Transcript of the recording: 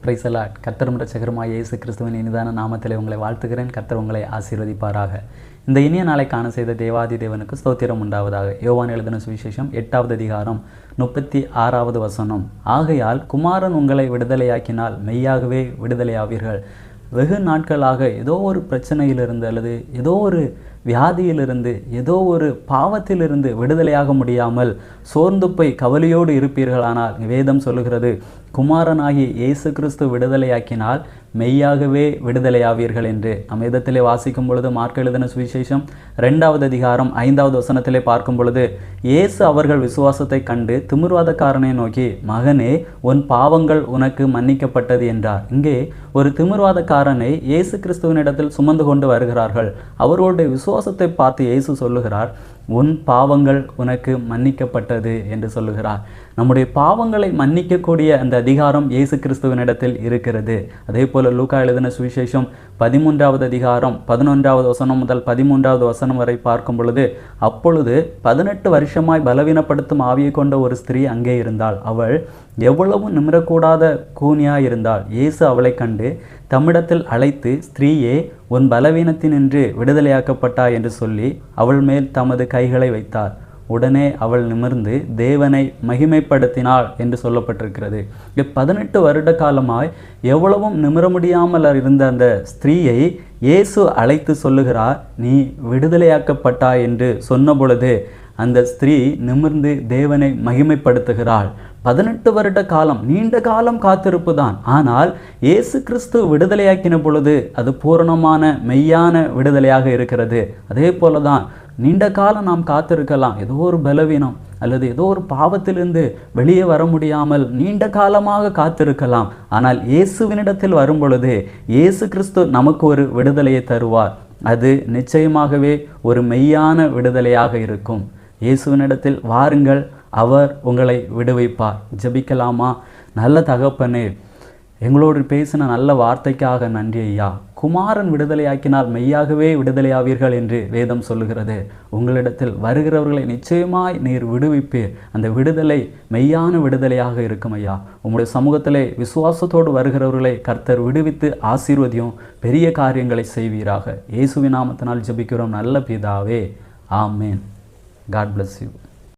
Price allot. கர்த்தரும் இரட்சகருமாய் இயேசு கிறிஸ்துவின் இனிதான நாமத்திலே உங்களை வாழ்த்துகிறேன். கர்த்தர் உங்களை ஆசீர்வதிப்பாராக. இந்த இனிய நாளை காண செய்த தேவாதி தேவனுக்கு ஸ்தோத்திரம் உண்டாவதாக. யோவான் எழுதின சுவிசேஷம் 8வது அதிகாரம் 36வது வசனம். ஆகையால் குமாரன் உங்களை விடுதலையாக்கினால் மெய்யாகவே விடுதலையாவீர்கள். வெகு நாட்களாக ஏதோ ஒரு பிரச்சனையிலிருந்து அல்லது ஏதோ ஒரு வியாதியிலிருந்து ஏதோ ஒரு பாவத்திலிருந்து விடுதலையாக முடியாமல் சோர்ந்து போய் கவலையோடு இருப்பீர்களானால் வேதம் சொல்லுகிறது, குமாரனாகி இயேசு கிறிஸ்து விடுதலையாக்கினால் மெய்யாகவே விடுதலையாவீர்கள் என்று. நம் வேதத்திலே வாசிக்கும் பொழுது மார்க் எழுதின சுவிசேஷம் 2வது அதிகாரம் 5வது வசனத்திலே பார்க்கும் பொழுது, இயேசு அவர்கள் விசுவாசத்தை கண்டு திமிர்வாதக்காரனை நோக்கி, மகனே, உன் பாவங்கள் உனக்கு மன்னிக்கப்பட்டது என்றார். இங்கே ஒரு திமிர்வாதக்காரனை இயேசு கிறிஸ்துவினிடத்தில் சுமந்து கொண்டு வருகிறார்கள். அவர்களுடைய விசுவாசத்தை பார்த்து இயேசு சொல்லுகிறார், உன் பாவங்கள் உனக்கு மன்னிக்கப்பட்டது என்று சொல்லுகிறார். நம்முடைய பாவங்களை மன்னிக்கக்கூடிய அந்த அதிகாரம் இயேசு கிறிஸ்துவினிடத்தில் இருக்கிறது. அதே போல லூக்கா எழுதின சுவிசேஷம் 13வது அதிகாரம் 11வது வசனம் முதல் 13வது வசனம் வரை பார்க்கும் பொழுது, அப்பொழுது 18 வருஷமாய் பலவீனப்படுத்தும் ஆவியை கொண்ட ஒரு ஸ்திரீ அங்கே இருந்தாள். அவள் எவ்வளவு நிமிரக்கூடாத கூனியாய் இருந்தாள். இயேசு அவளை கண்டு தம்மிடத்தில் அழைத்து, ஸ்திரீயே, உன் பலவீனத்தினின்று விடுதலையாக்கப்பட்டாய் என்று சொல்லி அவள் மேல் தமது கைகளை வைத்தார். உடனே அவள் நிமிர்ந்து தேவனை மகிமைப்படுத்தினாள் என்று சொல்லப்பட்டிருக்கிறது. 18 வருட காலமாய் எவ்வளவும் நிமிர முடியாமல் இருந்த அந்த ஸ்திரீயை இயேசு அழைத்து சொல்லுகிறார், நீ விடுதலையாக்கப்பட்டாய் என்று சொன்ன பொழுது அந்த ஸ்திரீ நிமிர்ந்து தேவனை மகிமைப்படுத்துகிறாள். 18 வருட காலம், நீண்ட காலம் காத்திருப்பு தான். ஆனால் இயேசு கிறிஸ்து விடுதலையாக்கின பொழுது அது பூரணமான மெய்யான விடுதலையாக இருக்கிறது. அதே போல தான் நீண்ட காலம் நாம் காத்திருக்கலாம். ஏதோ ஒரு பலவீனம் அல்லது ஏதோ ஒரு பாவத்திலிருந்து வெளியே வர முடியாமல் நீண்ட காலமாக காத்திருக்கலாம். ஆனால் இயேசுவினிடத்தில் வரும் பொழுது இயேசு கிறிஸ்து நமக்கு ஒரு விடுதலையை தருவார். அது நிச்சயமாகவே ஒரு மெய்யான விடுதலையாக இருக்கும். இயேசுவினிடத்தில் வாருங்கள், அவர் உங்களை விடுவிப்பார். ஜெபிக்கலாமா? நல்ல தகப்பனே, எங்களோடு பேசின நல்ல வார்த்தைக்காக நன்றி ஐயா. குமாரன் விடுதலையாக்கினால் மெய்யாகவே விடுதலையாவீர்கள் என்று வேதம் சொல்லுகிறது. உங்களிடத்தில் வருகிறவர்களை நிச்சயமாய் நீர் விடுவிப்பீர். அந்த விடுதலை மெய்யான விடுதலையாக இருக்கும் ஐயா. உங்களுடைய சமூகத்திலே விசுவாசத்தோடு வருகிறவர்களை கர்த்தர் விடுவித்து ஆசீர்வதியும், பெரிய காரியங்களை செய்வீராக. இயேசுவின் நாமத்தினால் ஜெபிக்கிறோம் நல்ல பிதாவே, ஆமேன். God bless you.